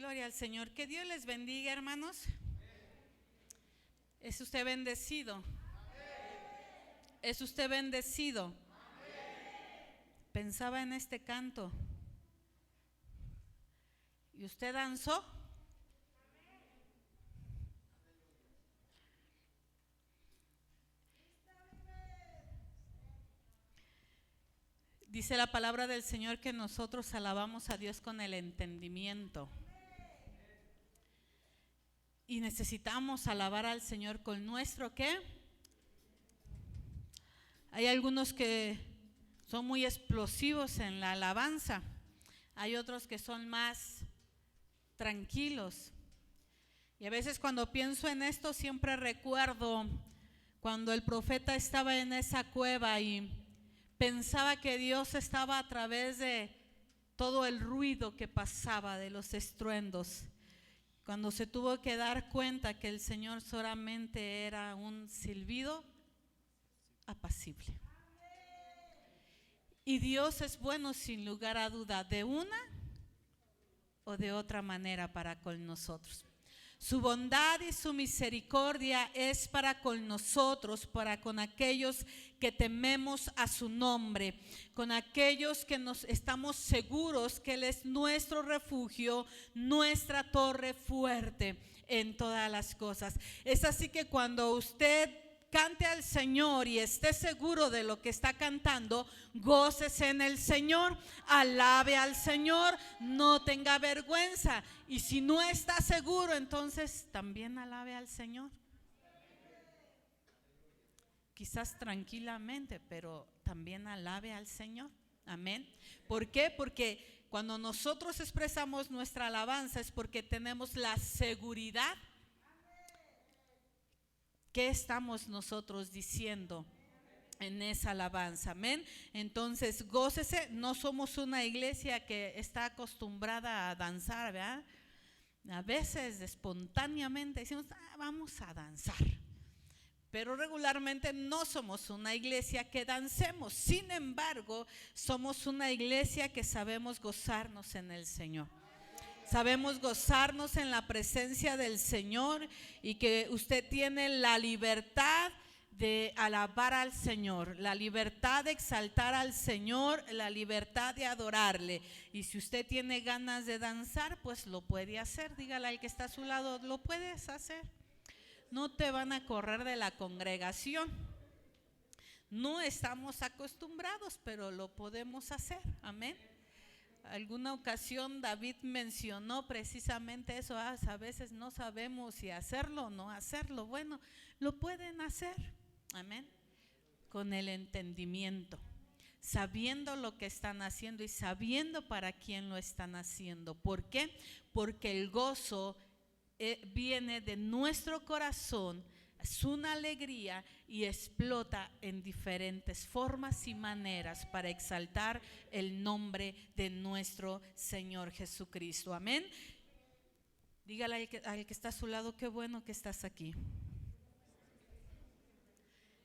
Gloria al Señor. Que Dios les bendiga, hermanos. ¿Es usted bendecido? ¿Es usted bendecido? Pensaba en este canto. ¿Y usted danzó? Dice la palabra del Señor que nosotros alabamos a Dios con el entendimiento. Y necesitamos alabar al Señor con nuestro ¿qué? Hay algunos que son muy explosivos en la alabanza. Hay otros que son más tranquilos. Y a veces cuando pienso en esto siempre recuerdo cuando el profeta estaba en esa cueva y pensaba que Dios estaba a través de todo el ruido que pasaba, de los estruendos. Cuando se tuvo que dar cuenta que el Señor solamente era un silbido apacible. Y Dios es bueno sin lugar a duda, de una o de otra manera para con nosotros. Su bondad y su misericordia es para con nosotros, para con aquellos que tememos a su nombre, con aquellos que nos estamos seguros que Él es nuestro refugio, nuestra torre fuerte en todas las cosas. Es así que cuando usted cante al Señor y esté seguro de lo que está cantando, gócese en el Señor, alabe al Señor, no tenga vergüenza. Y si no está seguro, entonces también alabe al Señor. Quizás tranquilamente, pero también alabe al Señor. Amén. ¿Por qué? Porque cuando nosotros expresamos nuestra alabanza es porque tenemos la seguridad. ¿Qué estamos nosotros diciendo en esa alabanza? Amén. Entonces, gócese. No somos una iglesia que está acostumbrada a danzar, ¿verdad? A veces espontáneamente decimos, vamos a danzar. Pero regularmente no somos una iglesia que dancemos. Sin embargo, somos una iglesia que sabemos gozarnos en el Señor. Sabemos gozarnos en la presencia del Señor y que usted tiene la libertad de alabar al Señor, la libertad de exaltar al Señor, la libertad de adorarle. Y si usted tiene ganas de danzar, pues lo puede hacer. Dígale al que está a su lado, lo puedes hacer. No te van a correr de la congregación. No estamos acostumbrados, pero lo podemos hacer. Amén. Alguna ocasión David mencionó precisamente eso, a veces no sabemos si hacerlo o no hacerlo. Bueno, lo pueden hacer, amén, con el entendimiento, sabiendo lo que están haciendo y sabiendo para quién lo están haciendo. ¿Por qué? Porque el gozo viene de nuestro corazón, es una alegría y explota en diferentes formas y maneras para exaltar el nombre de nuestro Señor Jesucristo. Amén. Dígale al que está a su lado, qué bueno que estás aquí.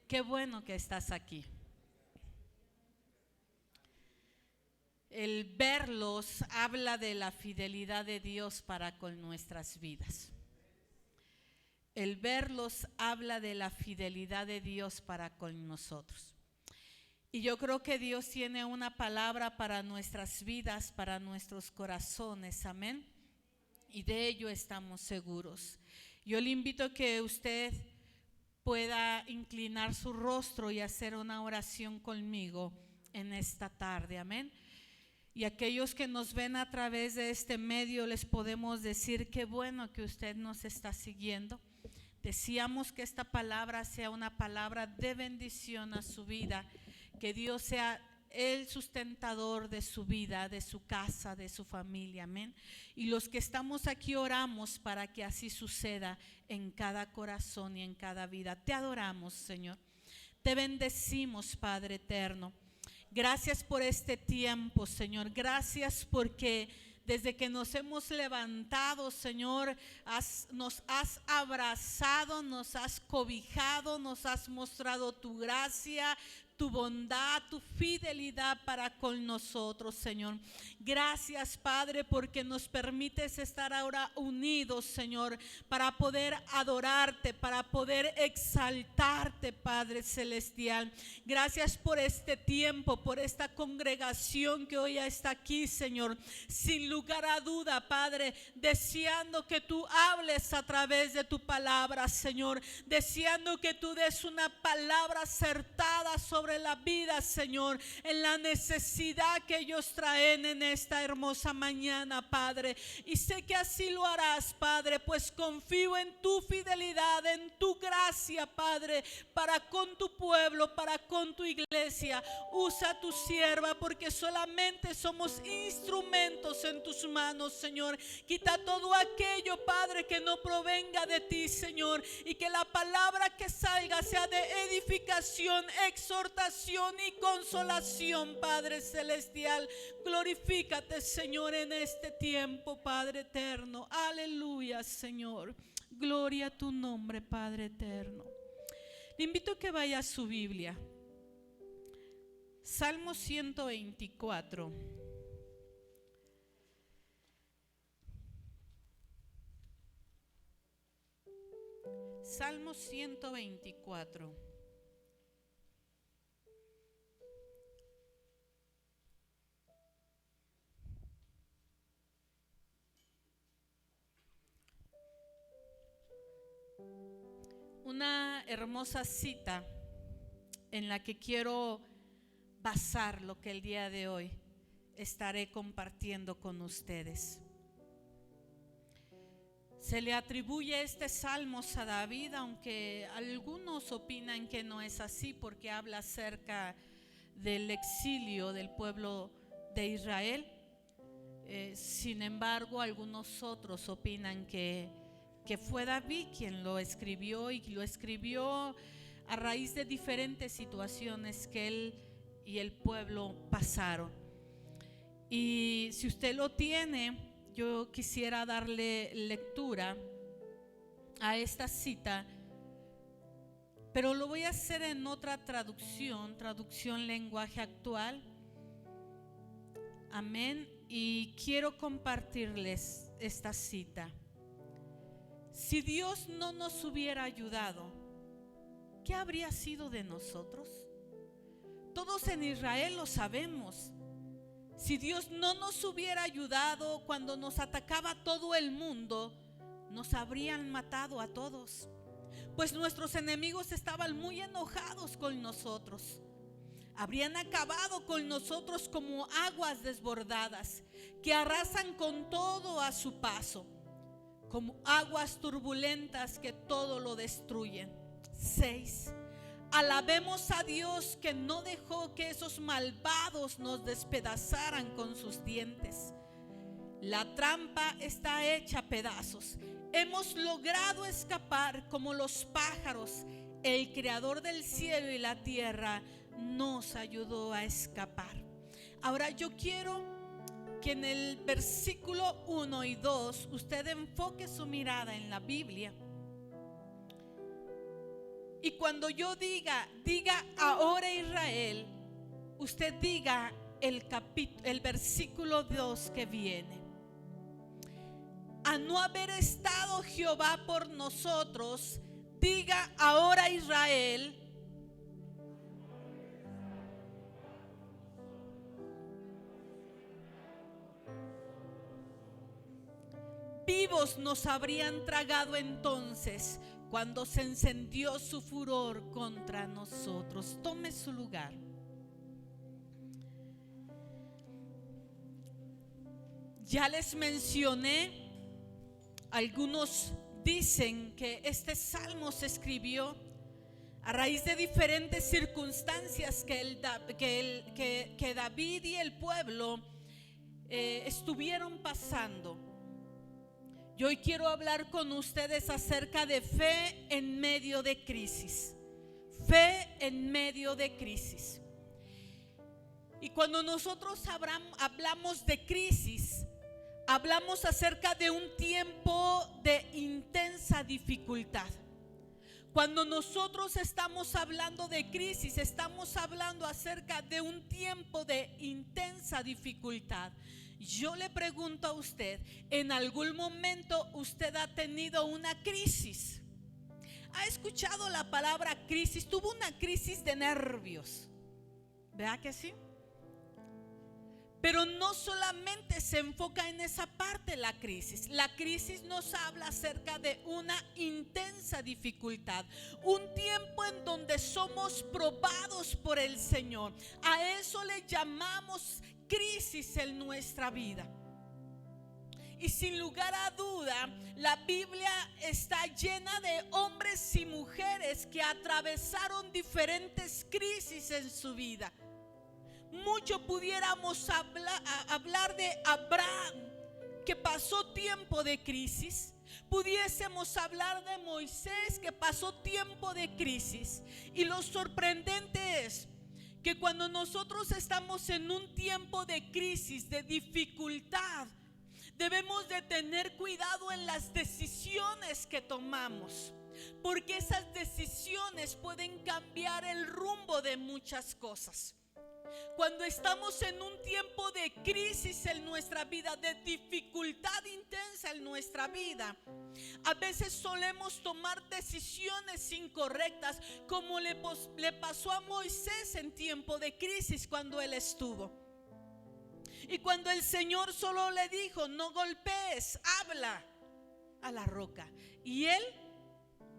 Qué bueno que estás aquí. El verlos habla de la fidelidad de Dios para con nuestras vidas. El verlos habla de la fidelidad de Dios para con nosotros. Y yo creo que Dios tiene una palabra para nuestras vidas, para nuestros corazones, amén. Y de ello estamos seguros. Yo le invito a que usted pueda inclinar su rostro y hacer una oración conmigo en esta tarde, amén. Y aquellos que nos ven a través de este medio les podemos decir qué bueno que usted nos está siguiendo. Deseamos que esta palabra sea una palabra de bendición a su vida, que Dios sea el sustentador de su vida, de su casa, de su familia, amén. Y los que estamos aquí oramos para que así suceda en cada corazón y en cada vida. Te adoramos, Señor. Te bendecimos, Padre eterno. Gracias por este tiempo, Señor. Gracias porque desde que nos hemos levantado, Señor, nos has abrazado, nos has cobijado, nos has mostrado tu gracia, tu bondad, tu fidelidad para con nosotros, Señor. Gracias, Padre, porque nos permites estar ahora unidos, Señor, para poder adorarte, para poder exaltarte, Padre celestial. Gracias por este tiempo, por esta congregación que hoy está aquí, Señor. Sin lugar a duda, Padre, deseando que tú hables a través de tu palabra, Señor. Deseando que tú des una palabra acertada sobre la vida, Señor, en la necesidad que ellos traen en esta hermosa mañana, Padre. Y sé que así lo harás, Padre, pues confío en tu fidelidad, en tu gracia, Padre, para con tu pueblo, para con tu iglesia. Usa a tu sierva, porque solamente somos instrumentos en tus manos, Señor. Quita todo aquello, Padre, que no provenga de ti, Señor, y que la palabra que salga sea de edificación, exhortación y consolación, Padre celestial. Glorifícate, Señor, en este tiempo, Padre eterno. Aleluya, Señor. Gloria a tu nombre, Padre eterno. Le invito a que vaya a su Biblia. Salmo 124. Salmo 124. Una hermosa cita en la que quiero basar lo que el día de hoy estaré compartiendo con ustedes. Se le atribuye este salmo a David, aunque algunos opinan que no es así, porque habla acerca del exilio del pueblo de Israel. Sin embargo, algunos otros opinan que fue David quien lo escribió, y lo escribió a raíz de diferentes situaciones que él y el pueblo pasaron. Y si usted lo tiene, yo quisiera darle lectura a esta cita, pero lo voy a hacer en otra traducción lenguaje actual. Amén. Y quiero compartirles esta cita. Si Dios no nos hubiera ayudado, ¿qué habría sido de nosotros? Todos en Israel lo sabemos. Si Dios no nos hubiera ayudado cuando nos atacaba todo el mundo, nos habrían matado a todos, pues nuestros enemigos estaban muy enojados con nosotros. Habrían acabado con nosotros como aguas desbordadas que arrasan con todo a su paso, como aguas turbulentas que todo lo destruyen. 6. Alabemos a Dios que no dejó que esos malvados nos despedazaran con sus dientes. La trampa está hecha a pedazos. Hemos logrado escapar como los pájaros. El creador del cielo y la tierra nos ayudó a escapar. Ahora yo quiero que en el versículo 1 y 2 usted enfoque su mirada en la Biblia. Y cuando yo diga ahora Israel, usted diga el versículo 2 que viene. A no haber estado Jehová por nosotros, diga ahora Israel. Vivos nos habrían tragado entonces cuando se encendió su furor contra nosotros. Tome su lugar. Ya les mencioné, algunos dicen que este salmo se escribió a raíz de diferentes circunstancias que David y el pueblo estuvieron pasando. Yo hoy quiero hablar con ustedes acerca de fe en medio de crisis. Fe en medio de crisis. Y cuando nosotros hablamos de crisis, hablamos acerca de un tiempo de intensa dificultad. Cuando nosotros estamos hablando de crisis, estamos hablando acerca de un tiempo de intensa dificultad. Yo le pregunto a usted, ¿en algún momento usted ha tenido una crisis? ¿Ha escuchado la palabra crisis? Tuvo una crisis de nervios, ¿verdad que sí? Pero no solamente se enfoca en esa parte la crisis. La crisis nos habla acerca de una intensa dificultad, un tiempo en donde somos probados por el Señor. A eso le llamamos crisis en nuestra vida. Y sin lugar a duda, la Biblia está llena de hombres y mujeres que atravesaron diferentes crisis en su vida. Mucho pudiéramos hablar de Abraham, que pasó tiempo de crisis. Pudiésemos hablar de Moisés, que pasó tiempo de crisis. Y lo sorprendente es que cuando nosotros estamos en un tiempo de crisis, de dificultad, debemos de tener cuidado en las decisiones que tomamos, porque esas decisiones pueden cambiar el rumbo de muchas cosas. Cuando estamos en un tiempo de crisis en nuestra vida, de dificultad intensa en nuestra vida, a veces solemos tomar decisiones incorrectas, como le pasó a Moisés en tiempo de crisis cuando él estuvo. Y cuando el Señor solo le dijo: no golpees, habla a la roca. Y él,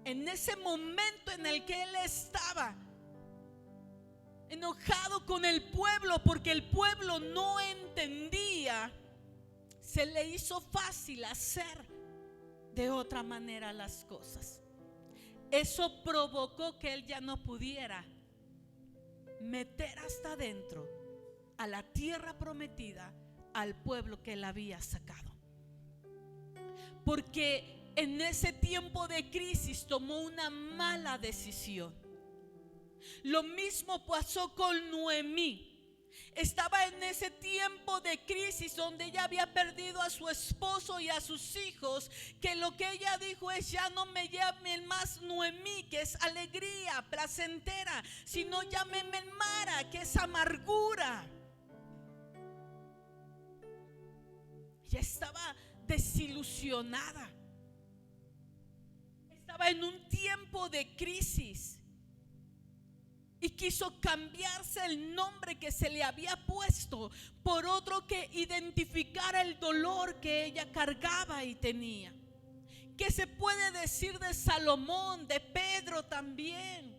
en ese momento en el que él estaba enojado con el pueblo, porque el pueblo no entendía, se le hizo fácil hacer de otra manera las cosas. Eso provocó que él ya no pudiera meter hasta adentro a la tierra prometida al pueblo que él había sacado, porque en ese tiempo de crisis tomó una mala decisión. Lo mismo pasó con Noemí. Estaba en ese tiempo de crisis donde ella había perdido a su esposo y a sus hijos, que lo que ella dijo es: ya no me llamen más Noemí, que es alegría, placentera, sino llámenme Mara, que es amargura. Ella estaba desilusionada, estaba en un tiempo de crisis y quiso cambiarse el nombre que se le había puesto por otro que identificara el dolor que ella cargaba y tenía. ¿Qué se puede decir de Salomón, de Pedro también?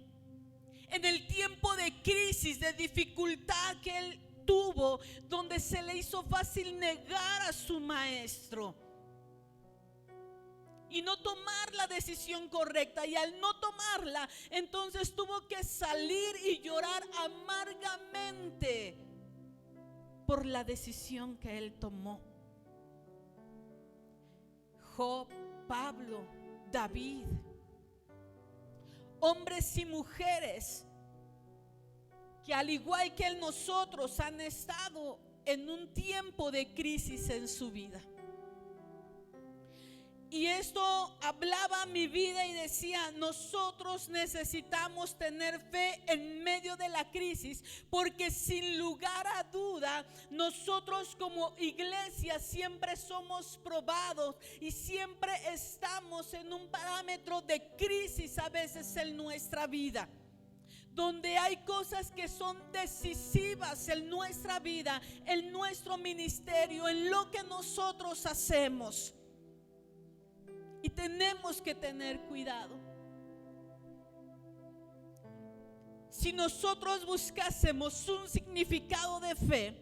En el tiempo de crisis, de dificultad que él tuvo, donde se le hizo fácil negar a su maestro y no tomar la decisión correcta, y al no tomarla, entonces tuvo que salir y llorar amargamente por la decisión que él tomó. Job, Pablo, David, hombres y mujeres que al igual que nosotros han estado en un tiempo de crisis en su vida. Y esto hablaba a mi vida y decía: nosotros necesitamos tener fe en medio de la crisis, porque sin lugar a duda nosotros como iglesia siempre somos probados y siempre estamos en un parámetro de crisis a veces en nuestra vida, donde hay cosas que son decisivas en nuestra vida, en nuestro ministerio, en lo que nosotros hacemos. Y tenemos que tener cuidado. Si nosotros buscásemos un significado de fe,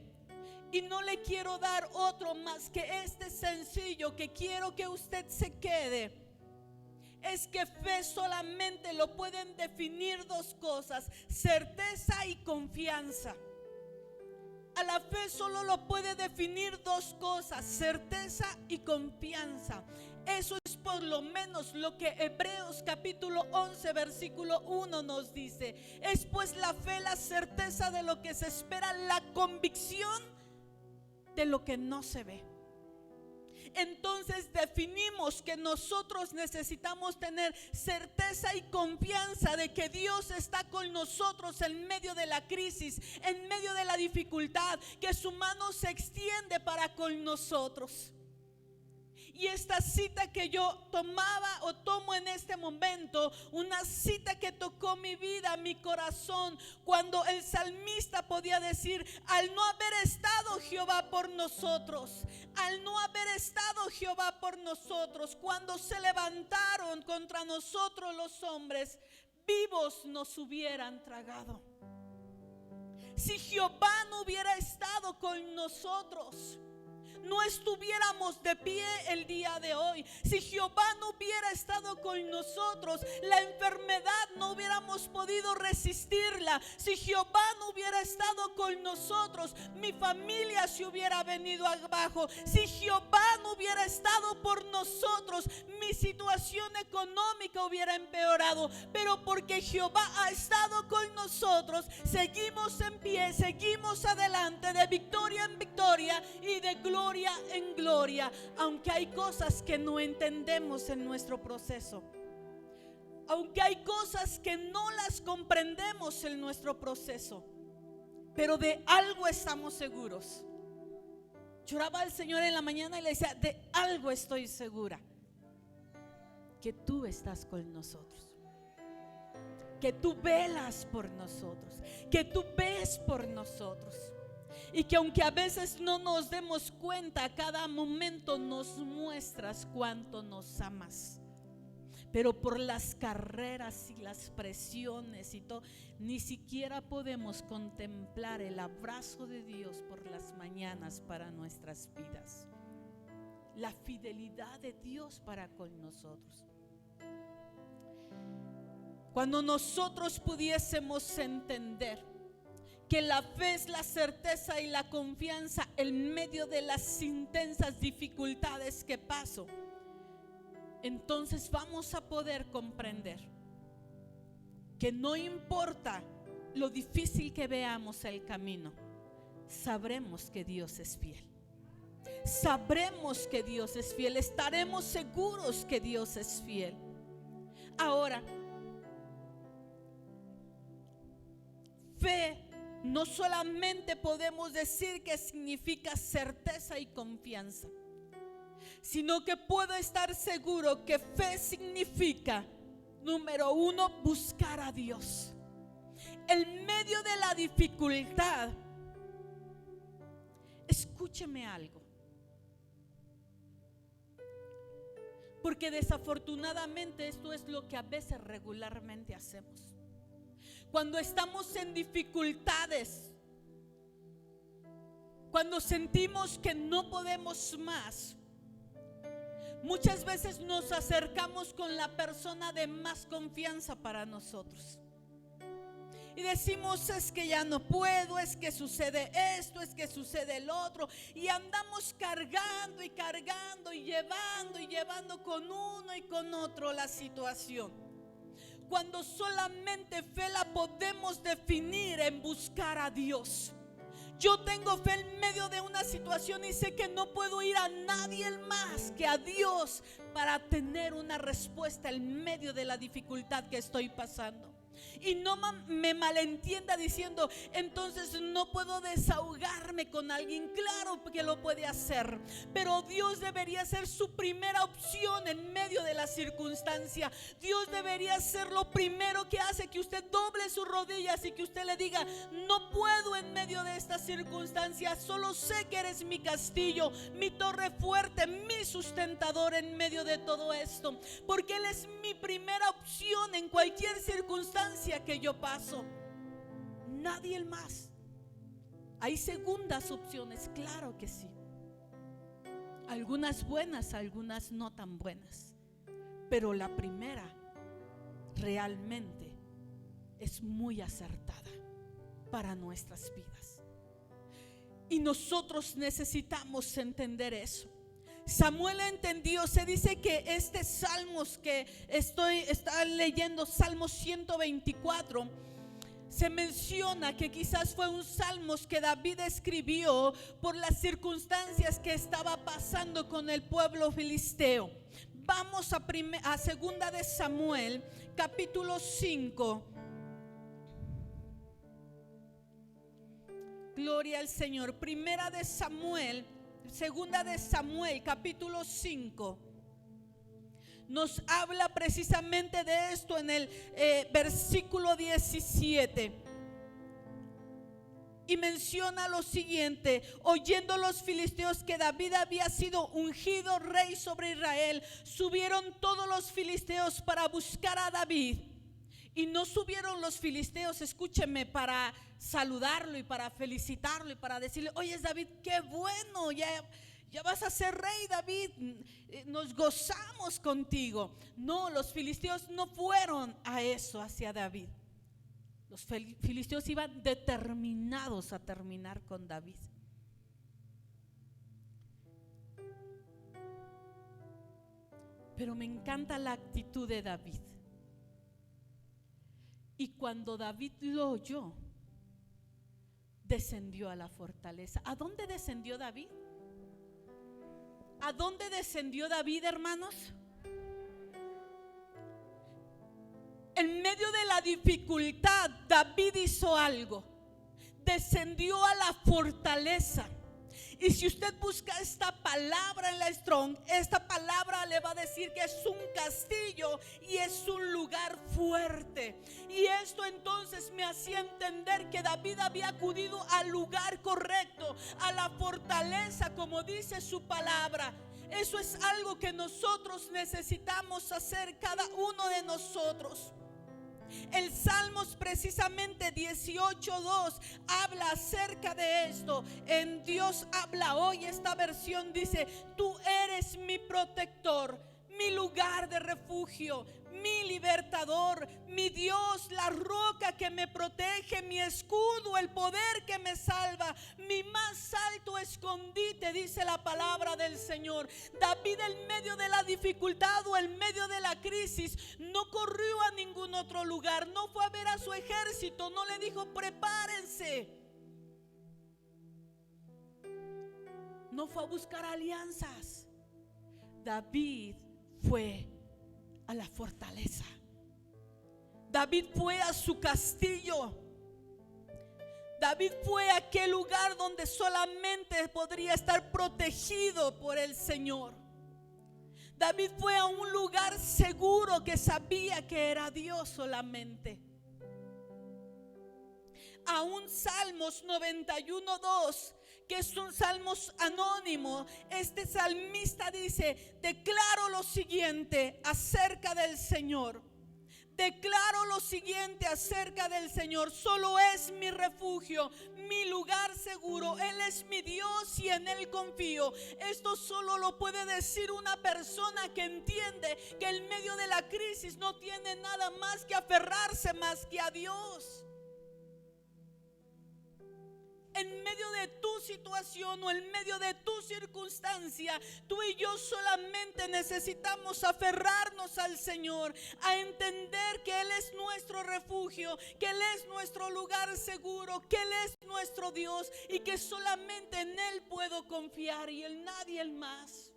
y no le quiero dar otro más que este sencillo que quiero que usted se quede, es que fe solamente lo pueden definir dos cosas: certeza y confianza. A la fe solo lo puede definir dos cosas: certeza y confianza. Eso es por lo menos lo que Hebreos capítulo 11 versículo 1 nos dice. Es pues la fe la certeza de lo que se espera, la convicción de lo que no se ve. entonces definimos que nosotros necesitamos tener certeza y confianza de que Dios está con nosotros en medio de la crisis, en medio de la dificultad, que su mano se extiende para con nosotros. Y esta cita que yo tomaba o tomo en este momento, una cita que tocó mi vida, mi corazón, cuando el salmista podía decir: al no haber estado Jehová por nosotros, al no haber estado Jehová por nosotros, cuando se levantaron contra nosotros los hombres, vivos nos hubieran tragado. Si Jehová no hubiera estado con nosotros, no estuviéramos de pie el día de hoy. Si Jehová no hubiera estado con nosotros, la enfermedad no hubiéramos podido resistirla. Si Jehová no hubiera estado con nosotros, mi familia se hubiera venido abajo. Si Jehová no hubiera estado por nosotros, mi situación económica hubiera empeorado. Pero porque Jehová ha estado con nosotros, seguimos en pie, seguimos adelante, de victoria en victoria y de gloria en gloria, aunque hay cosas que no entendemos en nuestro proceso, aunque hay cosas que no las comprendemos en nuestro proceso, pero de algo estamos seguros. Lloraba al Señor en la mañana y le decía: de algo estoy segura, que tú estás con nosotros, que tú velas por nosotros, que tú ves por nosotros. Y que aunque a veces no nos demos cuenta, a cada momento nos muestras cuánto nos amas. Pero por las carreras y las presiones y todo, ni siquiera podemos contemplar el abrazo de Dios por las mañanas para nuestras vidas. La fidelidad de Dios para con nosotros. Cuando nosotros pudiésemos entender que la fe es la certeza y la confianza en medio de las intensas dificultades que paso, entonces vamos a poder comprender que no importa lo difícil que veamos el camino, sabremos que Dios es fiel. Sabremos que Dios es fiel, estaremos seguros que Dios es fiel. Ahora, fe no solamente podemos decir que significa certeza y confianza, sino que puedo estar seguro que fe significa, número uno, buscar a Dios. En medio de la dificultad, escúcheme algo, porque desafortunadamente esto es lo que a veces regularmente hacemos. Cuando estamos en dificultades, cuando sentimos que no podemos más, muchas veces nos acercamos con la persona de más confianza para nosotros y decimos: es que ya no puedo, es que sucede esto, es que sucede el otro, y andamos cargando y cargando y llevando con uno y con otro la situación. Cuando solamente fe la podemos definir en buscar a Dios. Yo tengo fe en medio de una situación y sé que no puedo ir a nadie más que a Dios para tener una respuesta en medio de la dificultad que estoy pasando. Y no me malentienda diciendo: entonces no puedo desahogarme con alguien. Claro que lo puede hacer, pero Dios debería ser su primera opción en medio de la circunstancia. Dios debería ser lo primero que hace que usted doble sus rodillas y que usted le diga: no puedo en medio de esta circunstancia, solo sé que eres mi castillo, mi torre fuerte, mi sustentador en medio de todo esto, porque Él es mi primera opción en cualquier circunstancia que yo paso. Nadie más. Hay segundas opciones, claro que sí, algunas buenas, algunas no tan buenas, pero la primera realmente es muy acertada para nuestras vidas, y nosotros necesitamos entender eso. Samuel entendió. Se dice que este salmos que está leyendo, Salmo 124, Se menciona que quizás fue un salmos que David escribió por las circunstancias que estaba pasando con el pueblo filisteo. Vamos a segunda de Samuel, capítulo 5. Gloria al Señor. Segunda de Samuel, capítulo 5. Nos habla precisamente de esto en el versículo 17. Y menciona lo siguiente: oyendo los filisteos que David había sido ungido rey sobre Israel, subieron todos los filisteos para buscar a David. Y no subieron los filisteos, escúcheme, para saludarlo y para felicitarlo y para decirle: oye David, qué bueno, ya vas a ser rey, David, nos gozamos contigo. No, los filisteos no fueron a eso hacia David. Los filisteos iban determinados a terminar con David. Pero me encanta la actitud de David. Y cuando David lo oyó, descendió a la fortaleza. ¿A dónde descendió David? ¿A dónde descendió David, hermanos? En medio de la dificultad, David hizo algo. Descendió a la fortaleza. Y si usted busca esta palabra en la Strong, esta palabra le va a decir que es un castillo y es un lugar fuerte. Y esto entonces me hacía entender que David había acudido al lugar correcto, a la fortaleza, como dice su palabra. Eso es algo que nosotros necesitamos hacer, cada uno de nosotros. El Salmos precisamente 18:2 habla acerca de esto. En Dios habla hoy, esta versión dice: tú eres mi protector, mi lugar de refugio, mi libertador, mi Dios, la roca que me protege, mi escudo, el poder que me salva, mi más alto escondite, dice la palabra del Señor. David, en medio de la dificultad o en medio de la crisis, no corrió a ningún otro lugar, no fue a ver a su ejército, no le dijo: prepárense. No fue a buscar alianzas. David fue a la fortaleza. David fue a su castillo. David fue a aquel lugar donde solamente podría estar protegido por el Señor. David fue a un lugar seguro que sabía que era Dios solamente. A un Salmos 91:2, que es un salmos anónimo, este salmista dice: declaro lo siguiente acerca del Señor. Declaro lo siguiente acerca del Señor: solo es mi refugio, mi lugar seguro. Él es mi Dios y en Él confío. Esto solo lo puede decir una persona que entiende que en medio de la crisis no tiene nada más que aferrarse más que a Dios. En medio de tu situación o en medio de tu circunstancia, tú y yo solamente necesitamos aferrarnos al Señor, a entender que Él es nuestro refugio, que Él es nuestro lugar seguro, que Él es nuestro Dios y que solamente en Él puedo confiar y en nadie más.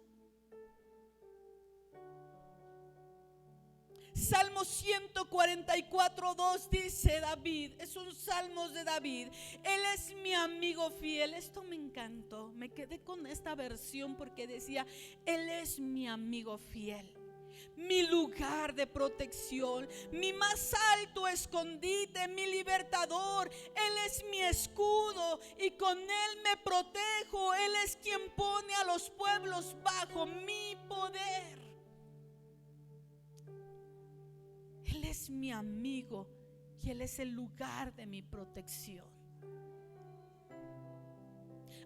Salmo 144:2 dice David, es un salmo de David: Él es mi amigo fiel. Esto me encantó, me quedé con esta versión porque decía: Él es mi amigo fiel, mi lugar de protección, mi más alto escondite, mi libertador. Él es mi escudo y con Él me protejo. Él es quien pone a los pueblos bajo mi poder. Él es mi amigo y Él es el lugar de mi protección.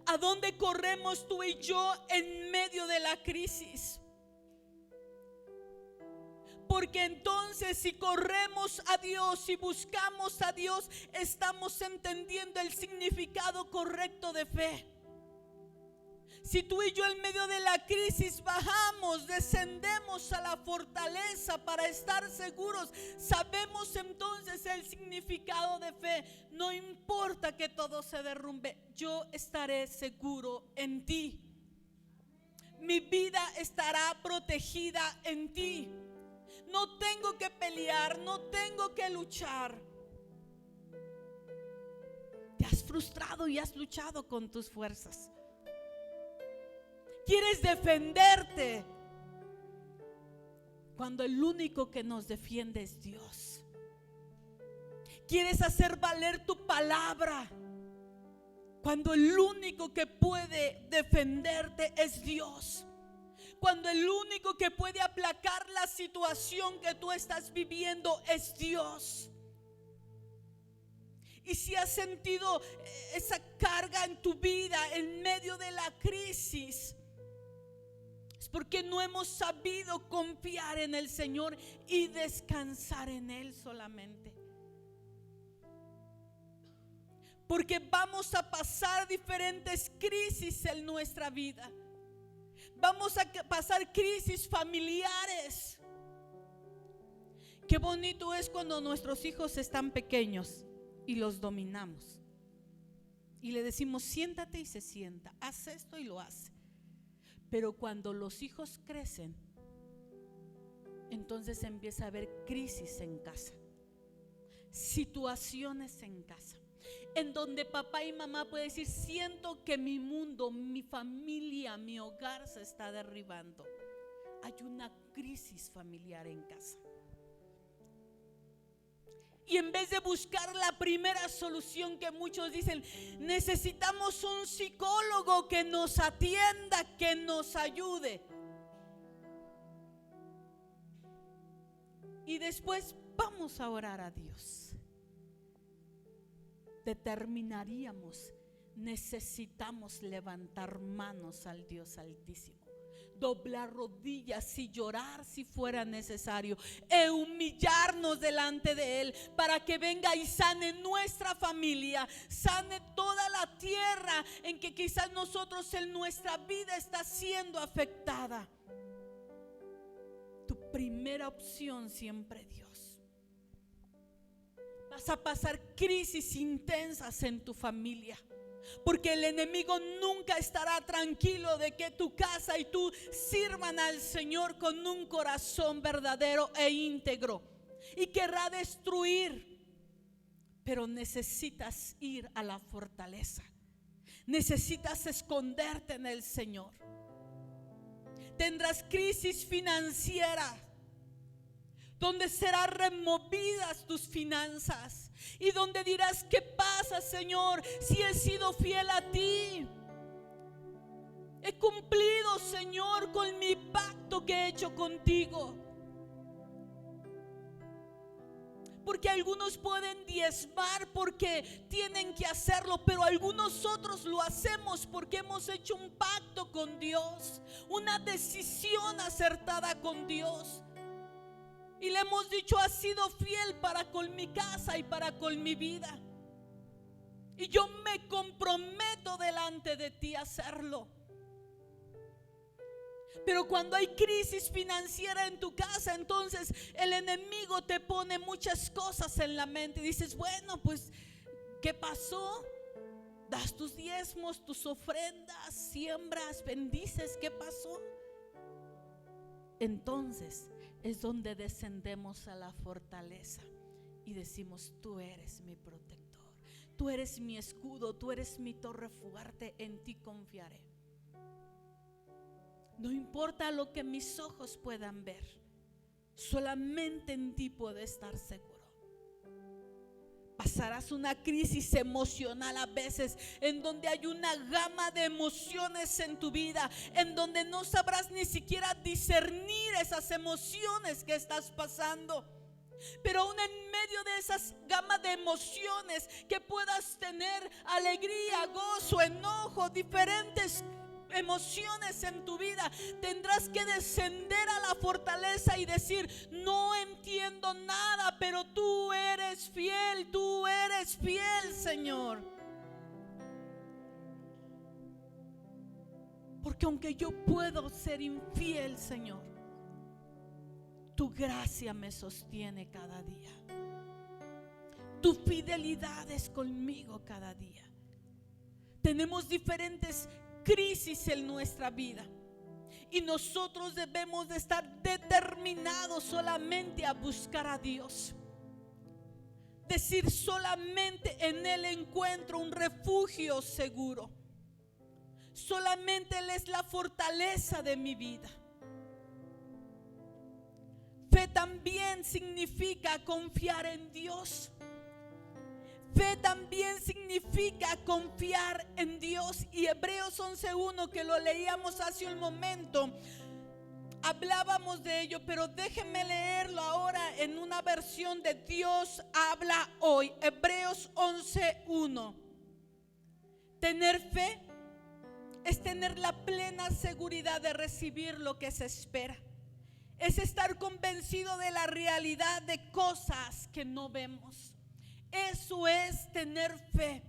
¿A dónde corremos tú y yo en medio de la crisis? Porque entonces, si corremos a Dios, si buscamos a Dios, estamos entendiendo el significado correcto de fe. Si tú y yo en medio de la crisis bajamos, descendemos a la fortaleza para estar seguros, sabemos entonces el significado de fe. No importa que todo se derrumbe, yo estaré seguro en ti. Mi vida estará protegida en ti. No tengo que pelear, no tengo que luchar. Te has frustrado y has luchado con tus fuerzas. Quieres defenderte cuando el único que nos defiende es Dios. Quieres hacer valer tu palabra cuando el único que puede defenderte es Dios. Cuando el único que puede aplacar la situación que tú estás viviendo es Dios. Y si has sentido esa carga en tu vida en medio de la crisis, es porque no hemos sabido confiar en el Señor y descansar en Él solamente. Porque vamos a pasar diferentes crisis en nuestra vida. Vamos a pasar crisis familiares. Qué bonito es cuando nuestros hijos están pequeños y los dominamos. Y le decimos, siéntate, y se sienta. Haz esto y lo hace. Pero cuando los hijos crecen, entonces empieza a haber crisis en casa, situaciones en casa, en donde papá y mamá pueden decir, siento que mi mundo, mi familia, mi hogar se está derribando. Hay una crisis familiar en casa. Y en vez de buscar la primera solución que muchos dicen, necesitamos un psicólogo que nos atienda, que nos ayude. Y después vamos a orar a Dios. Determinaríamos, necesitamos levantar manos al Dios Altísimo, doblar rodillas y llorar si fuera necesario, e humillarnos delante de Él para que venga y sane nuestra familia, sane toda la tierra en que quizás nosotros en nuestra vida está siendo afectada. Tu primera opción siempre Dios. Vas a pasar crisis intensas en tu familia, porque el enemigo nunca estará tranquilo de que tu casa y tú sirvan al Señor con un corazón verdadero e íntegro, y querrá destruir. Pero necesitas ir a la fortaleza, necesitas esconderte en el Señor. Tendrás crisis financiera, donde serán removidas tus finanzas y donde dirás, ¿qué pasa, Señor? Si he sido fiel a ti, he cumplido, Señor, con mi pacto que he hecho contigo. Porque algunos pueden diezmar porque tienen que hacerlo, pero algunos otros lo hacemos porque hemos hecho un pacto con Dios, una decisión acertada con Dios. Y le hemos dicho, has sido fiel para con mi casa y para con mi vida, y yo me comprometo delante de ti a hacerlo. Pero cuando hay crisis financiera en tu casa, entonces el enemigo te pone muchas cosas en la mente. Y dices, bueno, pues, ¿qué pasó? Das tus diezmos, tus ofrendas, siembras, bendices, ¿qué pasó? Entonces es donde descendemos a la fortaleza y decimos, tú eres mi protector, tú eres mi escudo, tú eres mi torre fuerte, en ti confiaré. No importa lo que mis ojos puedan ver, solamente en ti puedo estar seguro. Pasarás una crisis emocional a veces, en donde hay una gama de emociones en tu vida, en donde no sabrás ni siquiera discernir esas emociones que estás pasando. Pero aún en medio de esas gama de emociones, que puedas tener alegría, gozo, enojo, diferentes emociones en tu vida, tendrás que descender a la fortaleza y decir, no entiendo nada, pero tú eres fiel, Señor. Porque aunque yo puedo ser infiel, Señor, tu gracia me sostiene cada día. Tu fidelidad es conmigo cada día. Tenemos diferentes crisis en nuestra vida y nosotros debemos de estar determinados solamente a buscar a Dios. Decir: solamente en Él encuentro un refugio seguro. Solamente Él es la fortaleza de mi vida. Fe también significa confiar en Dios. Fe también significa confiar en Dios. Y Hebreos 11:1, que lo leíamos hace un momento, hablábamos de ello, pero déjenme leerlo ahora en una versión de Dios habla hoy. Hebreos 11:1. Tener fe es tener la plena seguridad de recibir lo que se espera. Es estar convencido de la realidad de cosas que no vemos. Eso es tener fe.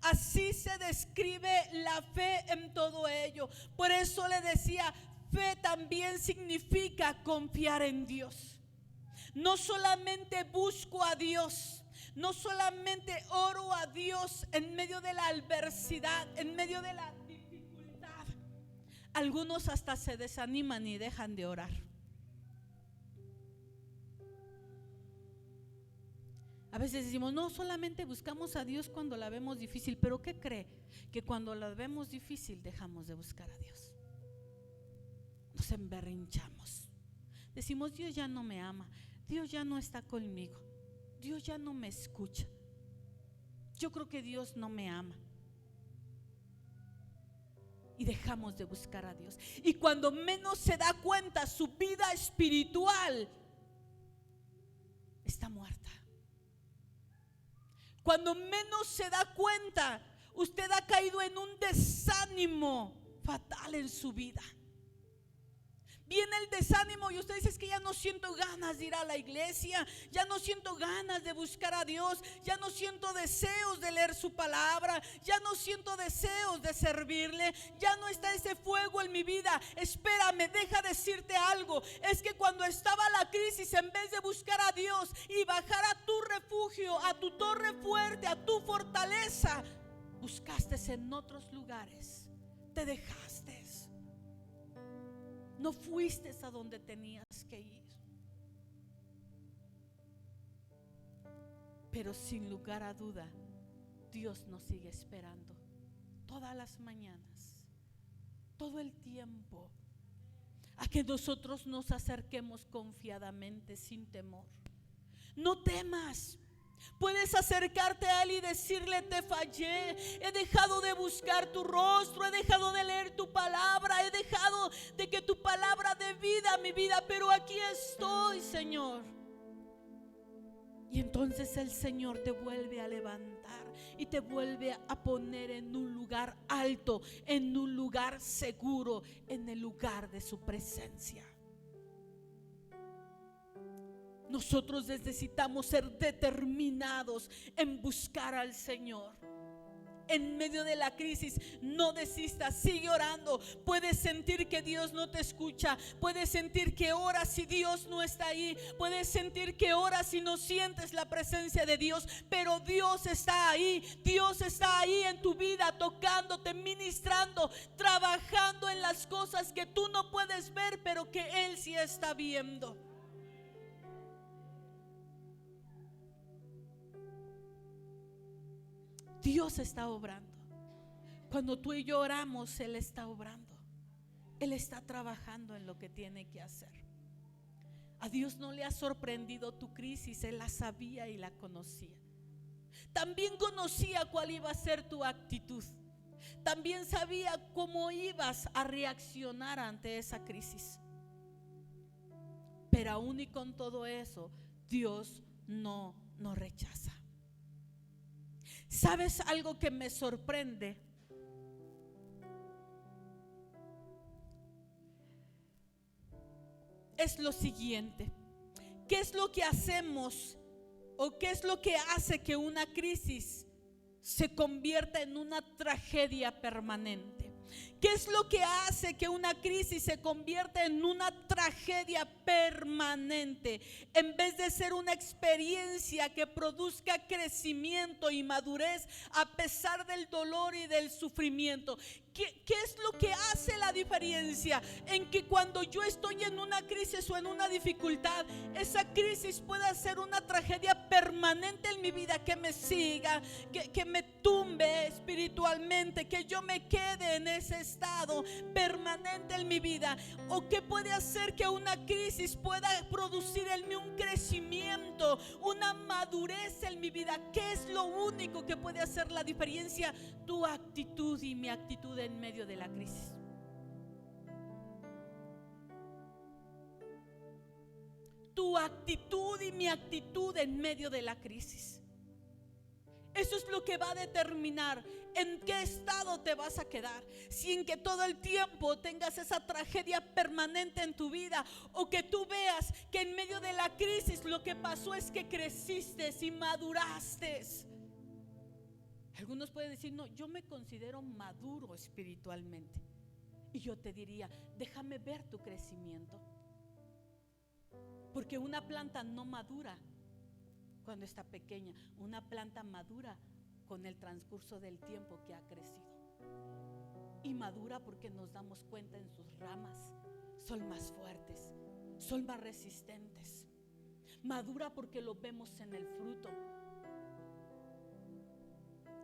Así se describe la fe en todo ello. Por eso le decía, fe también significa confiar en Dios. No solamente busco a Dios, no solamente oro a Dios en medio de la adversidad, en medio de la dificultad. Algunos hasta se desaniman y dejan de orar. A veces decimos: no, solamente buscamos a Dios cuando la vemos difícil. Pero ¿qué cree? Que cuando la vemos difícil dejamos de buscar a Dios. Nos emberrinchamos. Decimos: Dios ya no me ama, Dios ya no está conmigo, Dios ya no me escucha, yo creo que Dios no me ama. Y dejamos de buscar a Dios. Y cuando menos se da cuenta, su vida espiritual está muerta. Cuando menos se da cuenta, usted ha caído en un desánimo fatal en su vida. Viene el desánimo y usted dice: es que ya no siento ganas de ir a la iglesia, ya no siento ganas de buscar a Dios, ya no siento deseos de leer su palabra, ya no siento deseos de servirle, ya no está ese fuego en mi vida. Espérame, deja decirte algo. Es que cuando estaba la crisis, en vez de buscar a Dios y bajar a tu refugio, a tu torre fuerte, a tu fortaleza, buscaste en otros lugares, te dejaste. No fuiste a donde tenías que ir. Pero sin lugar a duda, Dios nos sigue esperando todas las mañanas, todo el tiempo, a que nosotros nos acerquemos confiadamente, sin temor. No temas. Puedes acercarte a Él y decirle: te fallé, he dejado de buscar tu rostro, he dejado de leer tu palabra, he dejado de que tu palabra dé vida a mi vida, pero aquí estoy, Señor. Y entonces el Señor te vuelve a levantar y te vuelve a poner en un lugar alto, en un lugar seguro, en el lugar de su presencia. Nosotros necesitamos ser determinados en buscar al Señor. En medio de la crisis, no desistas, sigue orando. Puedes sentir que Dios no te escucha, puedes sentir que oras y Dios no está ahí, puedes sentir que oras y no sientes la presencia de Dios, pero Dios está ahí. Dios está ahí en tu vida, tocándote, ministrando, trabajando en las cosas que tú no puedes ver, pero que Él sí está viendo. Dios está obrando. Cuando tú y yo oramos, Él está obrando. Él está trabajando en lo que tiene que hacer. A Dios no le ha sorprendido tu crisis, Él la sabía y la conocía. También conocía cuál iba a ser tu actitud. También sabía cómo ibas a reaccionar ante esa crisis. Pero aún y con todo eso, Dios no nos rechaza. ¿Sabes algo que me sorprende? Es lo siguiente: ¿qué es lo que hacemos o qué es lo que hace que una crisis se convierta en una tragedia permanente? ¿Qué es lo que hace que una crisis se convierta en una tragedia permanente? En vez de ser una experiencia que produzca crecimiento y madurez a pesar del dolor y del sufrimiento. ¿Qué es lo que hace la diferencia? En que cuando yo estoy en una crisis o en una dificultad, esa crisis pueda ser una tragedia permanente en mi vida, que me siga, que me tumbe espiritualmente, que yo me quede en ese estado permanente en mi vida. O que puede hacer que una crisis pueda producir en mí un crecimiento, una madurez en mi vida. ¿Qué es lo único que puede hacer la diferencia? Tu actitud y mi actitud en medio de la crisis. Tu actitud y mi actitud en medio de la crisis. Eso es lo que va a determinar en qué estado te vas a quedar. Si en que todo el tiempo tengas esa tragedia permanente en tu vida, o que tú veas que en medio de la crisis lo que pasó es que creciste y maduraste. Algunos pueden decir: no, yo me considero maduro espiritualmente. Y yo te diría: déjame ver tu crecimiento. Porque una planta no madura cuando está pequeña. Una planta madura con el transcurso del tiempo que ha crecido. Y madura porque nos damos cuenta en sus ramas son más fuertes, son más resistentes. Madura porque lo vemos en el fruto.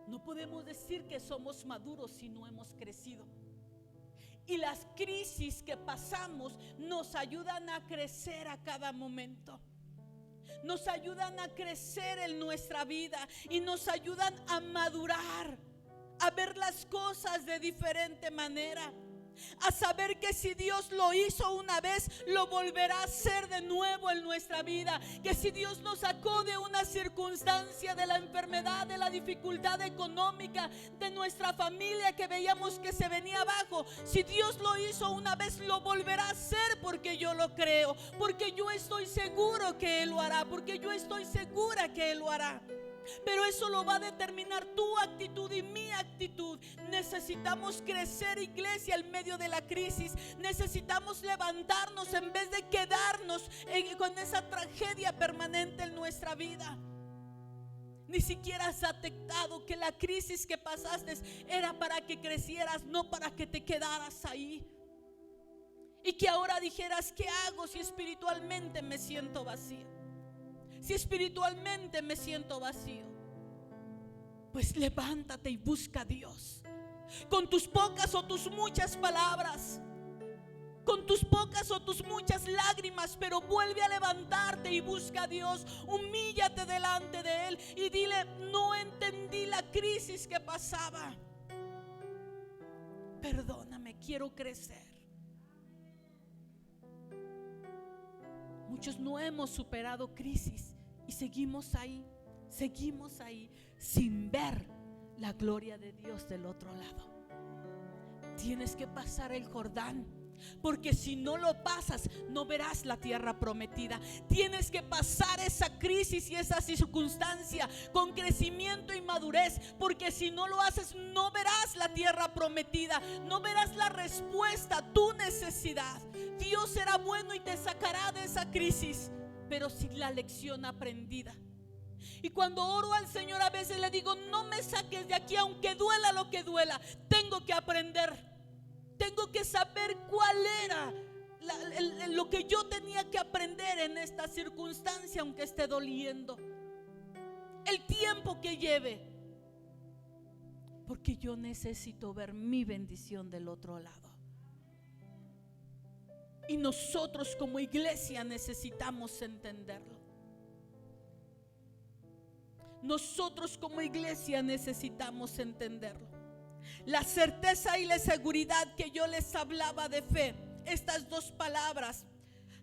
No podemos decir que somos maduros si no hemos crecido. Y las crisis que pasamos nos ayudan a crecer a cada momento. Nos ayudan a crecer en nuestra vida y nos ayudan a madurar, a ver las cosas de diferente manera, a saber que si Dios lo hizo una vez, lo volverá a hacer de nuevo en nuestra vida. Que si Dios nos sacó de una circunstancia, de la enfermedad, de la dificultad económica, de nuestra familia que veíamos que se venía abajo, si Dios lo hizo una vez, lo volverá a hacer, porque yo lo creo, porque yo estoy seguro que Él lo hará, porque yo estoy segura que Él lo hará. Pero eso lo va a determinar tu actitud y mi actitud. Necesitamos crecer, iglesia, en medio de la crisis. Necesitamos levantarnos en vez de quedarnos con esa tragedia permanente en nuestra vida. Ni siquiera has detectado que la crisis que pasaste era para que crecieras, no para que te quedaras ahí. Y que ahora dijeras: ¿qué hago si espiritualmente me siento vacío? Si espiritualmente me siento vacío, pues levántate y busca a Dios. Con tus pocas o tus muchas palabras, con tus pocas o tus muchas lágrimas, pero vuelve a levantarte y busca a Dios. Humíllate delante de Él y dile: no entendí la crisis que pasaba, perdóname, quiero crecer. Muchos no hemos superado crisis y seguimos ahí sin ver la gloria de Dios del otro lado. Tienes que pasar el Jordán, porque si no lo pasas, no verás la tierra prometida. Tienes que pasar esa crisis y esa circunstancia con crecimiento y madurez, porque si no lo haces, no verás la tierra prometida, no verás la respuesta a tu necesidad. Dios será bueno y te sacará de esa crisis, pero sin la lección aprendida. Y cuando oro al Señor, a veces le digo: no me saques de aquí, aunque duela lo que duela. Tengo que aprender. Tengo que saber cuál era lo que yo tenía que aprender en esta circunstancia, aunque esté doliendo. El tiempo que lleve, porque yo necesito ver mi bendición del otro lado. Y nosotros como iglesia necesitamos entenderlo. Nosotros como iglesia necesitamos entenderlo. La certeza y la seguridad que yo les hablaba de fe, estas dos palabras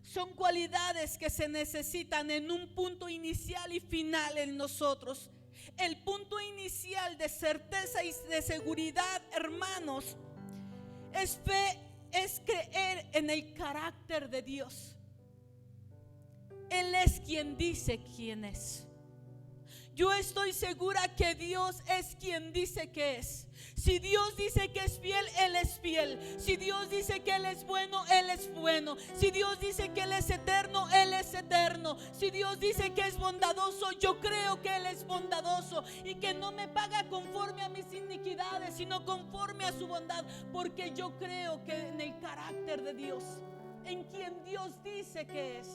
son cualidades que se necesitan en un punto inicial y final en nosotros. El punto inicial de certeza y de seguridad, hermanos, es fe, es creer en el carácter de Dios. Él es quien dice quién es. Yo estoy segura que Dios es quien dice que es. Si Dios dice que es fiel, Él es fiel. Si Dios dice que Él es bueno, Él es bueno. Si Dios dice que Él es eterno, Él es eterno. Si Dios dice que es bondadoso, yo creo que Él es bondadoso y que no me paga conforme a mis iniquidades, sino conforme a su bondad, porque yo creo que en el carácter de Dios, en quien Dios dice que es.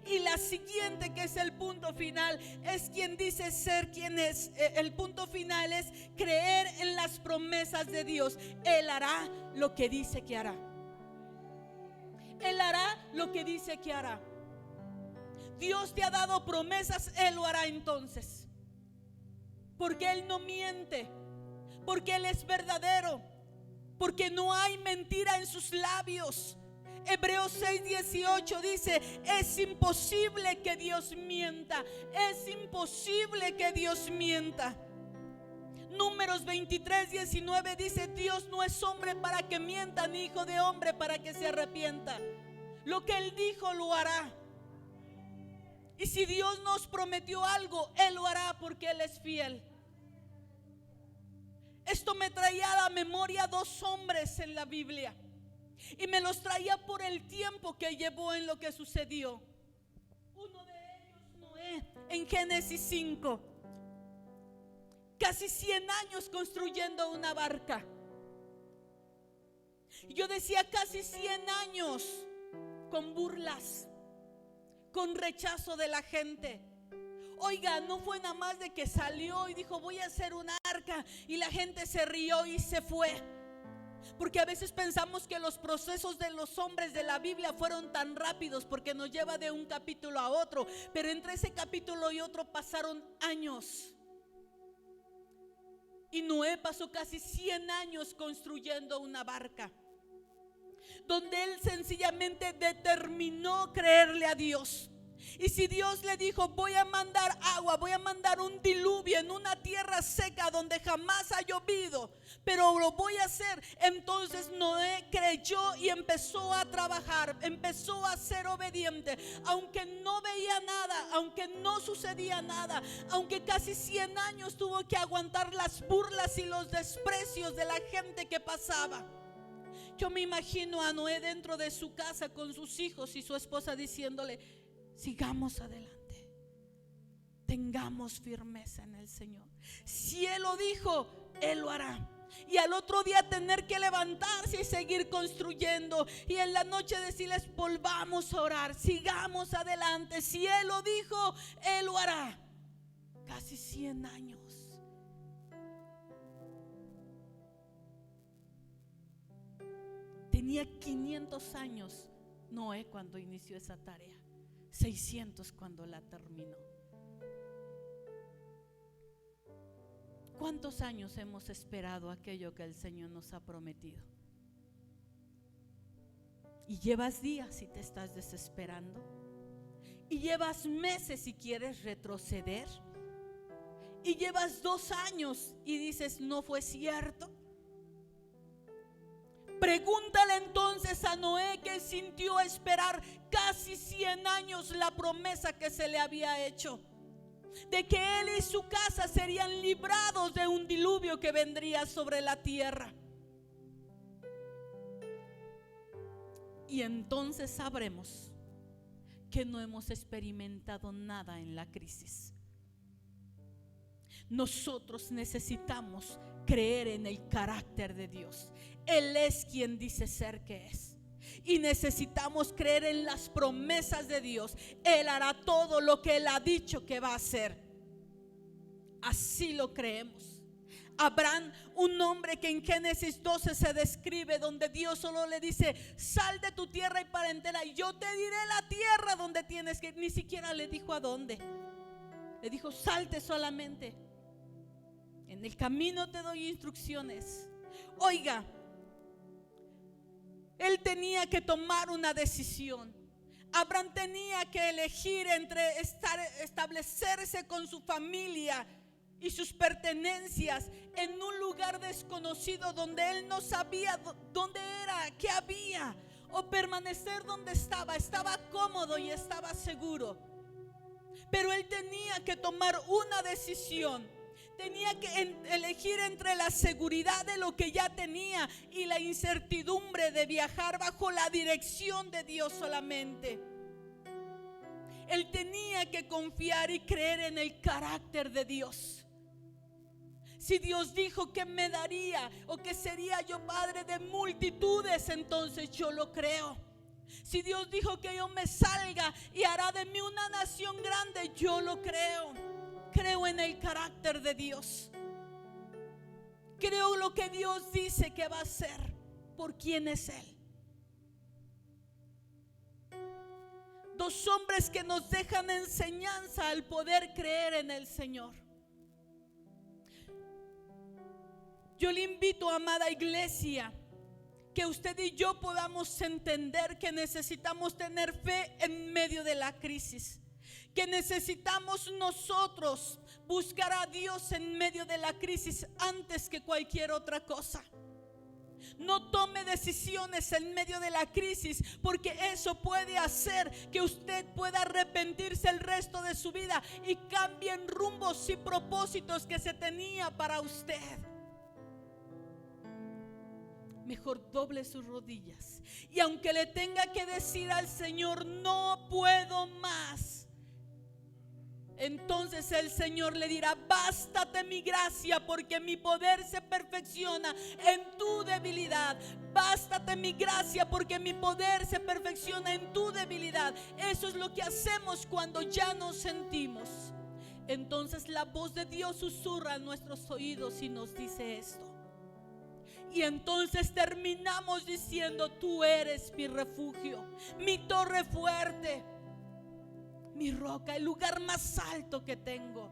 Y la siguiente, que es el punto final, es quien dice ser quien es. El punto final es creer en las promesas de Dios. Él hará lo que dice que hará. Él hará lo que dice que hará. Dios te ha dado promesas, Él lo hará entonces. Porque Él no miente, porque Él es verdadero, porque no hay mentira en sus labios. Hebreos 6:18 dice: es imposible que Dios mienta. Es imposible que Dios mienta. Números 23:19 dice: Dios no es hombre para que mienta, ni hijo de hombre para que se arrepienta. Lo que Él dijo lo hará. Y si Dios nos prometió algo, Él lo hará, porque Él es fiel. Esto me traía a la memoria dos hombres en la Biblia. Y me los traía por el tiempo que llevó en lo que sucedió. Uno de ellos, Noé, en Génesis 5. Casi 100 años construyendo una barca. Yo decía casi 100 años con burlas, con rechazo de la gente. Oiga, no fue nada más de que salió y dijo: voy a hacer una arca, y la gente se rió y se fue. Porque a veces pensamos que los procesos de los hombres de la Biblia fueron tan rápidos, porque nos lleva de un capítulo a otro. Pero entre ese capítulo y otro pasaron años. Y Noé pasó casi 100 años construyendo una barca, donde él sencillamente determinó creerle a Dios. Y si Dios le dijo: voy a mandar agua, voy a mandar un diluvio en una tierra seca donde jamás ha llovido, pero lo voy a hacer, entonces Noé creyó y empezó a trabajar, empezó a ser obediente. Aunque no veía nada, aunque no sucedía nada, aunque casi 100 años tuvo que aguantar las burlas y los desprecios de la gente que pasaba. Yo me imagino a Noé dentro de su casa con sus hijos y su esposa diciéndole: sigamos adelante, tengamos firmeza en el Señor. Si Él lo dijo, Él lo hará. Y al otro día tener que levantarse y seguir construyendo, y en la noche decirles: volvamos a orar, sigamos adelante. Si Él lo dijo, Él lo hará. Casi 100 años. Tenía 500 años Noé cuando inició esa tarea, 600 cuando la terminó. ¿Cuántos años hemos esperado aquello que el Señor nos ha prometido? Y llevas días y te estás desesperando, y llevas meses y quieres retroceder, y llevas 2 años y dices: no fue cierto. Pregúntale entonces a Noé, que sintió esperar casi 100 años la promesa que se le había hecho, de que él y su casa serían librados de un diluvio que vendría sobre la tierra. Y entonces sabremos que no hemos experimentado nada en la crisis. Nosotros necesitamos creer en el carácter de Dios. Él es quien dice ser que es. Y necesitamos creer en las promesas de Dios. Él hará todo lo que Él ha dicho que va a hacer. Así lo creemos. Abraham, un hombre que en Génesis 12 se describe, donde Dios solo le dice: sal de tu tierra y parentela, y yo te diré la tierra donde tienes que ir. Ni siquiera le dijo a dónde. Le dijo: salte solamente. En el camino te doy instrucciones. Oiga, él tenía que tomar una decisión. Abraham tenía que elegir entre establecerse con su familia y sus pertenencias en un lugar desconocido donde él no sabía dónde era, qué había, o permanecer donde estaba cómodo y estaba seguro. Pero él tenía que tomar una decisión. Tenía que elegir entre la seguridad de lo que ya tenía y la incertidumbre de viajar bajo la dirección de Dios solamente. Él tenía que confiar y creer en el carácter de Dios. Si Dios dijo que me daría o que sería yo padre de multitudes, entonces yo lo creo. Si Dios dijo que yo me salga y hará de mí una nación grande, yo lo creo. Creo en el carácter de Dios. Creo lo que Dios dice que va a hacer por quién es Él. Dos hombres que nos dejan enseñanza al poder creer en el Señor. Yo le invito, amada iglesia, que usted y yo podamos entender que necesitamos tener fe en medio de la crisis. Que necesitamos nosotros buscar a Dios en medio de la crisis antes que cualquier otra cosa. No tome decisiones en medio de la crisis, porque eso puede hacer que usted pueda arrepentirse el resto de su vida y cambien rumbos y propósitos que se tenía para usted. Mejor doble sus rodillas y aunque le tenga que decir al Señor no puedo más, entonces el Señor le dirá: bástate mi gracia, porque mi poder se perfecciona en tu debilidad. Bástate mi gracia, porque mi poder se perfecciona en tu debilidad. Eso es lo que hacemos cuando ya nos sentimos. Entonces la voz de Dios susurra en nuestros oídos y nos dice esto. Y entonces terminamos diciendo: tú eres mi refugio, mi torre fuerte, mi roca, el lugar más alto que tengo.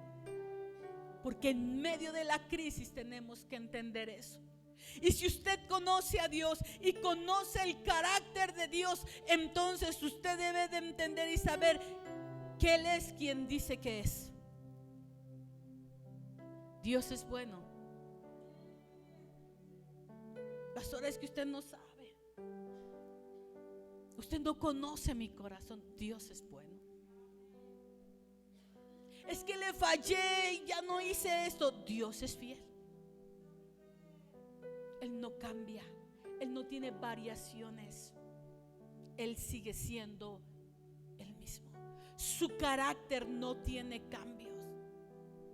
Porque en medio de la crisis tenemos que entender eso. Y si usted conoce a Dios y conoce el carácter de Dios, entonces usted debe de entender y saber que Él es quien dice que es. Dios es bueno. Pastor, es que usted no sabe. Usted no conoce mi corazón. Dios es bueno. Es que le fallé y ya no hice esto. Dios es fiel. Él no cambia. Él no tiene variaciones. Él sigue siendo el mismo. Su carácter no tiene cambios.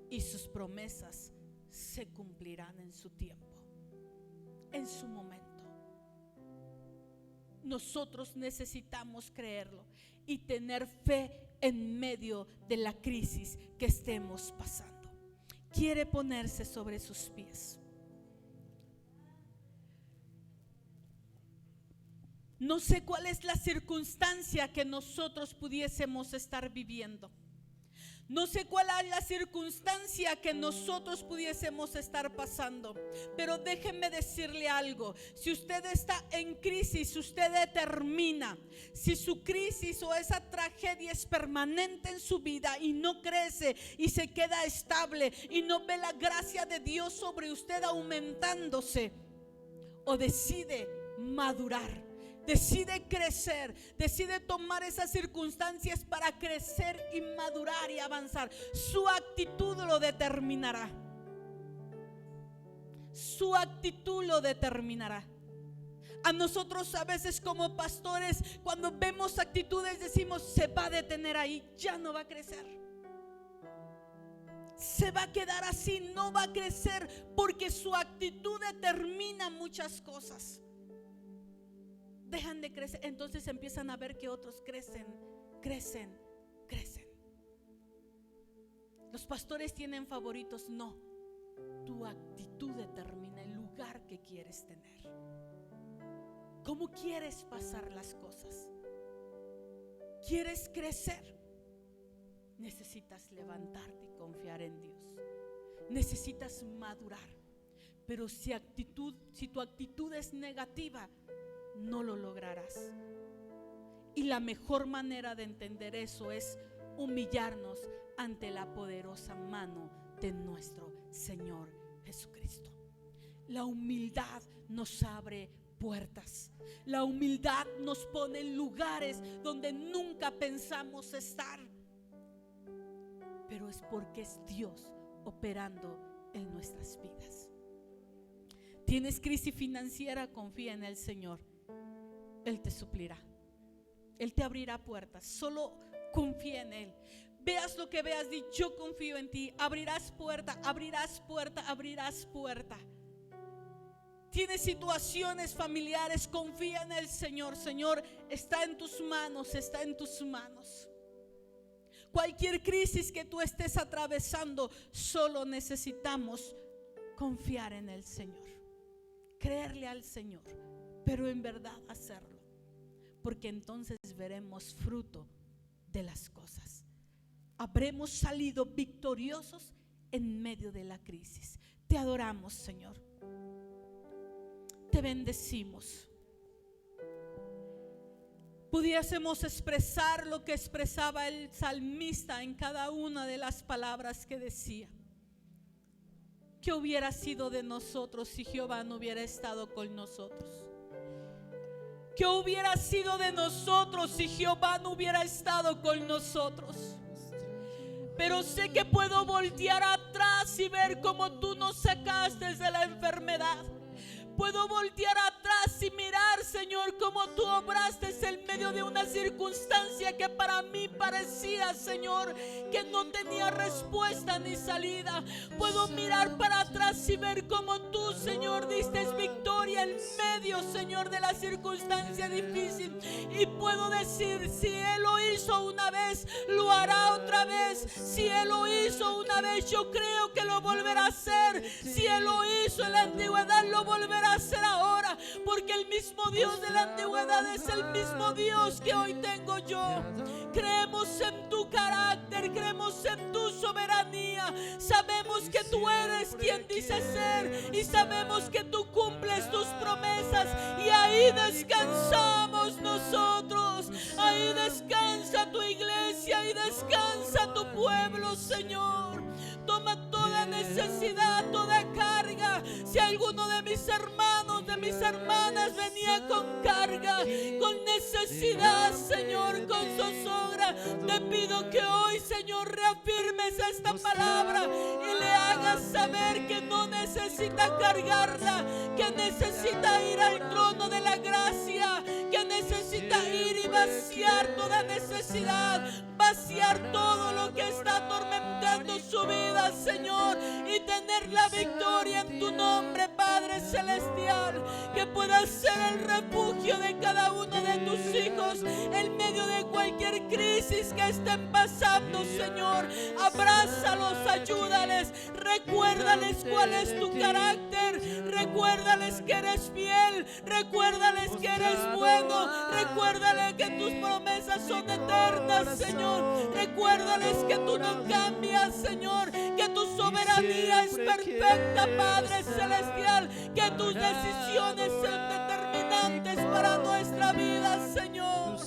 Y sus promesas se cumplirán en su tiempo, en su momento. Nosotros necesitamos creerlo y tener fe en medio de la crisis que estemos pasando. Quiere ponerse sobre sus pies. No sé cuál es la circunstancia que nosotros pudiésemos estar viviendo. No sé cuál es la circunstancia que nosotros pudiésemos estar pasando, pero déjenme decirle algo. Si usted está en crisis, usted determina si su crisis o esa tragedia es permanente en su vida y no crece y se queda estable y no ve la gracia de Dios sobre usted aumentándose, o decide madurar. Decide crecer, decide tomar esas circunstancias para crecer y madurar y avanzar. Su actitud lo determinará. Su actitud lo determinará. A nosotros a veces como pastores, cuando vemos actitudes decimos: se va a detener ahí, ya no va a crecer. Se va a quedar así, no va a crecer, porque su actitud determina muchas cosas. Dejan de crecer, entonces empiezan a ver que otros crecen. Los pastores tienen favoritos. No, tu actitud determina el lugar que quieres tener. ¿Cómo quieres pasar las cosas? ¿Quieres crecer? Necesitas levantarte y confiar en Dios. Necesitas madurar. Pero si tu actitud es negativa, no lo lograrás. Y la mejor manera de entender eso es humillarnos ante la poderosa mano de nuestro Señor Jesucristo. La humildad nos abre puertas. La humildad nos pone en lugares donde nunca pensamos estar. pero es porque es Dios operando en nuestras vidas. Tienes crisis financiera, confía en el Señor. Él te suplirá, Él te abrirá puertas. Solo confía en Él. Veas lo que veas, di: yo confío en ti. Abrirás puerta, abrirás puerta, abrirás puerta. Tienes situaciones familiares, confía en el Señor. Señor, está en tus manos, está en tus manos. Cualquier crisis que tú estés atravesando, solo necesitamos confiar en el Señor, creerle al Señor, pero en verdad hacerlo, porque entonces veremos fruto de las cosas. Habremos salido victoriosos en medio de la crisis. Te adoramos, Señor. Te bendecimos. Pudiésemos expresar lo que expresaba el salmista en cada una de las palabras que decía. ¿Qué hubiera sido de nosotros si Jehová no hubiera estado con nosotros? ¿Qué hubiera sido de nosotros si Jehová no hubiera estado con nosotros? Pero sé que puedo voltear atrás y ver cómo tú nos sacaste de la enfermedad. Puedo voltear atrás y mirar, Señor, cómo tú obraste en medio de una circunstancia que para mí parecía, Señor, que no tenía respuesta ni salida. Puedo mirar para atrás y ver cómo tú, Señor, diste victoria en medio, Señor, de la circunstancia difícil. Y puedo decir: si Él lo hizo una vez, lo hará otra vez. Si Él lo hizo una vez, yo creo que lo volverá a hacer. Si Él lo hizo en la antigüedad, lo volverá a hacer ahora, porque el mismo Dios de la antigüedad es el mismo Dios que hoy tengo yo. Creemos en tu carácter, creemos en tu soberanía. Sabemos que tú eres quien dices ser, y sabemos que tú cumples tus promesas, y ahí descansamos nosotros. Ahí descansa tu iglesia, ahí descansa tu pueblo, Señor. Toma toda necesidad, toda carga. Si alguno de mis hermanos, de mis hermanas venía con carga, con necesidad, Señor, con zozobra, te pido que hoy, Señor, reafirmes esta palabra y le hagas saber que no necesita cargarla, que necesita ir al trono de la gracia, que necesita ir y vaciar toda necesidad, vaciar todo lo que está atormentando su vida, Señor, y tener la victoria en tu nombre, Padre celestial. Que pueda ser el refugio de cada uno de tus hijos en medio de cualquier crisis que estén pasando, Señor. Abrázalos, ayúdales, recuérdales cuál es tu carácter, recuérdales que eres fiel, recuérdales que eres bueno, recuérdales que tus promesas son eternas, Señor. Recuérdales que tú no cambias, Señor, que tu soberanía es perfecta, Padre celestial, que tus decisiones son determinantes para nuestra vida, Señor.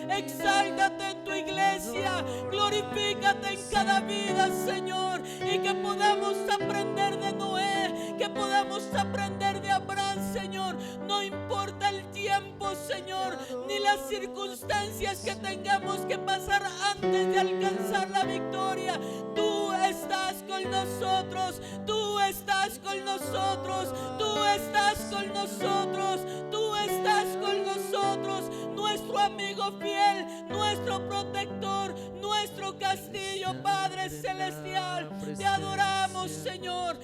Exáltate en tu iglesia, glorifícate en cada vida, Señor, y que podamos aprender de Noé, que podamos aprender de Abraham, Señor. No importa el tiempo, Señor, ni las circunstancias que tengamos que pasar antes de alcanzar la victoria. Tú estás con nosotros, tú estás con nosotros, tú estás con nosotros, tú estás con nosotros, nuestro amigo fiel, nuestro protector, nuestro castillo, Padre celestial. Te adoramos, Señor.